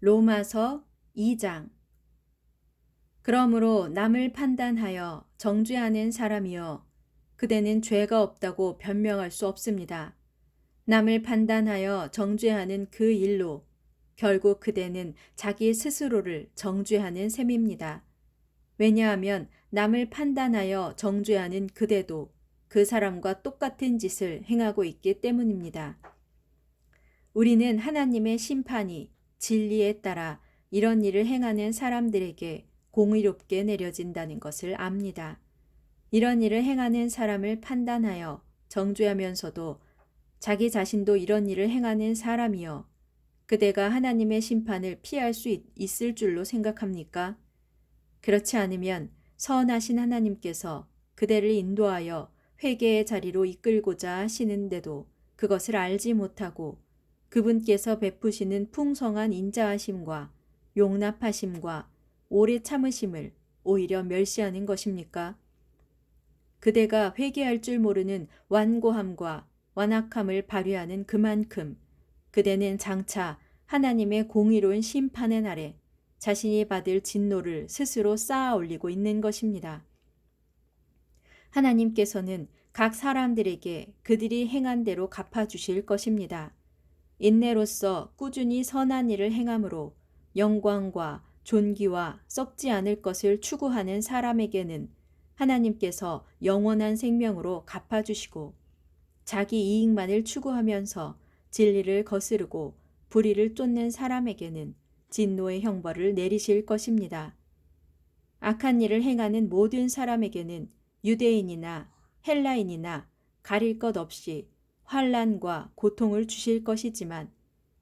로마서 2장. 그러므로 남을 판단하여 정죄하는 사람이여 그대는 죄가 없다고 변명할 수 없습니다. 남을 판단하여 정죄하는 그 일로 결국 그대는 자기 스스로를 정죄하는 셈입니다. 왜냐하면 남을 판단하여 정죄하는 그대도 그 사람과 똑같은 짓을 행하고 있기 때문입니다. 우리는 하나님의 심판이 진리에 따라 이런 일을 행하는 사람들에게 공의롭게 내려진다는 것을 압니다. 이런 일을 행하는 사람을 판단하여 정죄하면서도 자기 자신도 이런 일을 행하는 사람이여 그대가 하나님의 심판을 피할 수 있을 줄로 생각합니까? 그렇지 않으면 선하신 하나님께서 그대를 인도하여 회개의 자리로 이끌고자 하시는데도 그것을 알지 못하고 그분께서 베푸시는 풍성한 인자하심과 용납하심과 오래 참으심을 오히려 멸시하는 것입니까? 그대가 회개할 줄 모르는 완고함과 완악함을 발휘하는 그만큼 그대는 장차 하나님의 공의로운 심판의 날에 자신이 받을 진노를 스스로 쌓아 올리고 있는 것입니다. 하나님께서는 각 사람들에게 그들이 행한 대로 갚아주실 것입니다. 인내로써 꾸준히 선한 일을 행함으로 영광과 존귀와 썩지 않을 것을 추구하는 사람에게는 하나님께서 영원한 생명으로 갚아주시고 자기 이익만을 추구하면서 진리를 거스르고 불의를 쫓는 사람에게는 진노의 형벌을 내리실 것입니다. 악한 일을 행하는 모든 사람에게는 유대인이나 헬라인이나 가릴 것 없이 환난과 고통을 주실 것이지만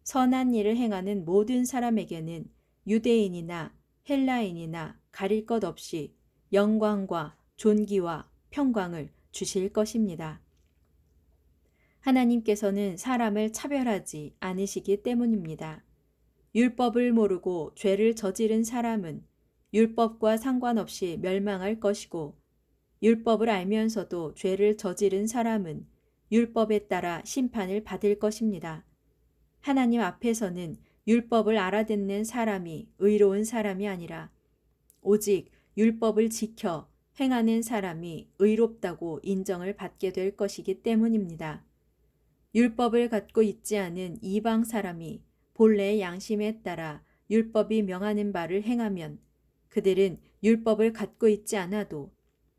선한 일을 행하는 모든 사람에게는 유대인이나 헬라인이나 가릴 것 없이 영광과 존귀와 평강을 주실 것입니다. 하나님께서는 사람을 차별하지 않으시기 때문입니다. 율법을 모르고 죄를 저지른 사람은 율법과 상관없이 멸망할 것이고 율법을 알면서도 죄를 저지른 사람은 율법에 따라 심판을 받을 것입니다. 하나님 앞에서는 율법을 알아듣는 사람이 의로운 사람이 아니라 오직 율법을 지켜 행하는 사람이 의롭다고 인정을 받게 될 것이기 때문입니다. 율법을 갖고 있지 않은 이방 사람이 본래의 양심에 따라 율법이 명하는 바를 행하면 그들은 율법을 갖고 있지 않아도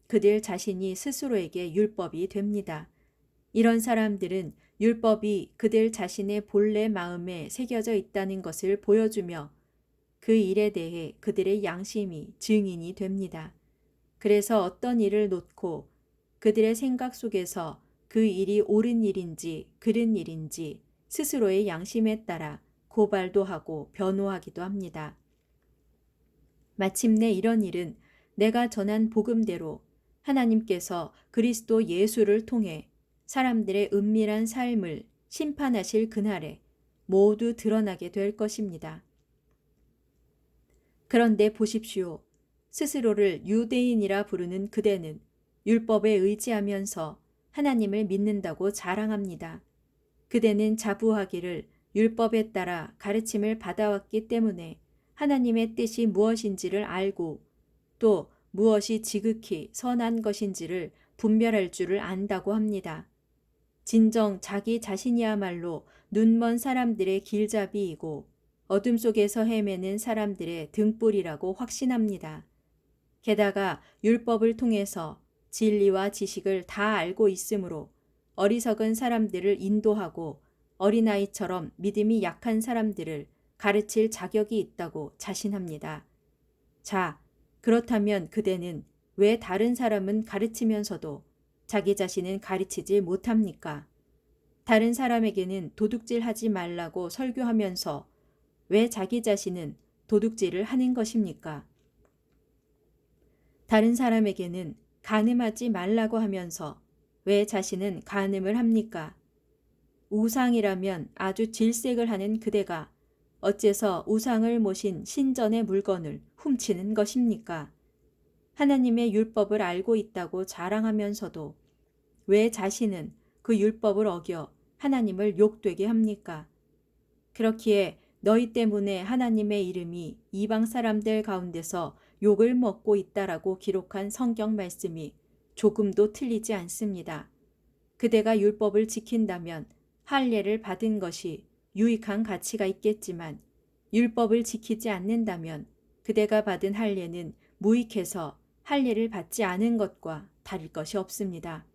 그들 자신이 스스로에게 율법이 됩니다. 이런 사람들은 율법이 그들 자신의 본래 마음에 새겨져 있다는 것을 보여주며 그 일에 대해 그들의 양심이 증인이 됩니다. 그래서 어떤 일을 놓고 그들의 생각 속에서 그 일이 옳은 일인지 그른 일인지 스스로의 양심에 따라 고발도 하고 변호하기도 합니다. 마침내 이런 일은 내가 전한 복음대로 하나님께서 그리스도 예수를 통해 사람들의 은밀한 삶을 심판하실 그날에 모두 드러나게 될 것입니다. 그런데 보십시오. 스스로를 유대인이라 부르는 그대는 율법에 의지하면서 하나님을 믿는다고 자랑합니다. 그대는 자부하기를 율법에 따라 가르침을 받아왔기 때문에 하나님의 뜻이 무엇인지를 알고 또 무엇이 지극히 선한 것인지를 분별할 줄을 안다고 합니다. 진정 자기 자신이야말로 눈먼 사람들의 길잡이이고 어둠 속에서 헤매는 사람들의 등불이라고 확신합니다. 게다가 율법을 통해서 진리와 지식을 다 알고 있으므로 어리석은 사람들을 인도하고 어린아이처럼 믿음이 약한 사람들을 가르칠 자격이 있다고 자신합니다. 자, 그렇다면 그대는 왜 다른 사람은 가르치면서도 자기 자신은 가르치지 못합니까? 다른 사람에게는 도둑질하지 말라고 설교하면서 왜 자기 자신은 도둑질을 하는 것입니까? 다른 사람에게는 간음하지 말라고 하면서 왜 자신은 간음을 합니까? 우상이라면 아주 질색을 하는 그대가 어째서 우상을 모신 신전의 물건을 훔치는 것입니까? 하나님의 율법을 알고 있다고 자랑하면서도 왜 자신은 그 율법을 어겨 하나님을 욕되게 합니까? 그렇기에 너희 때문에 하나님의 이름이 이방 사람들 가운데서 욕을 먹고 있다라고 기록한 성경 말씀이 조금도 틀리지 않습니다. 그대가 율법을 지킨다면 할례를 받은 것이 유익한 가치가 있겠지만 율법을 지키지 않는다면 그대가 받은 할례는 무익해서 할례를 받지 않은 것과 다를 것이 없습니다.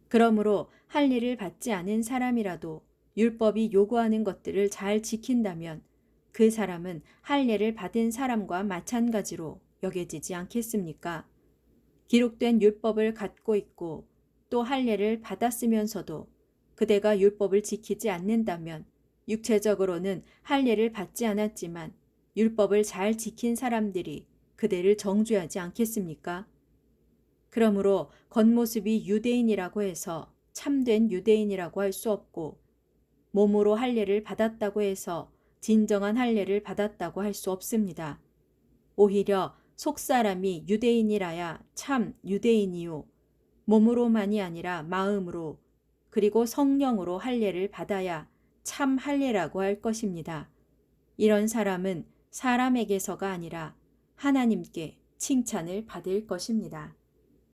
그러므로 할례를 받지 않은 사람이라도 율법이 요구하는 것들을 잘 지킨다면 그 사람은 할례를 받은 사람과 마찬가지로 여겨지지 않겠습니까? 기록된 율법을 갖고 있고 또 할례를 받았으면서도 그대가 율법을 지키지 않는다면 육체적으로는 할례를 받지 않았지만 율법을 잘 지킨 사람들이 그대를 정죄하지 않겠습니까? 그러므로 겉모습이 유대인이라고 해서 참된 유대인이라고 할 수 없고 몸으로 할례를 받았다고 해서 진정한 할례를 받았다고 할 수 없습니다. 오히려 속사람이 유대인이라야 참 유대인이요 몸으로만이 아니라 마음으로 그리고 성령으로 할례를 받아야 참 할례라고 할 것입니다. 이런 사람은 사람에게서가 아니라 하나님께 칭찬을 받을 것입니다.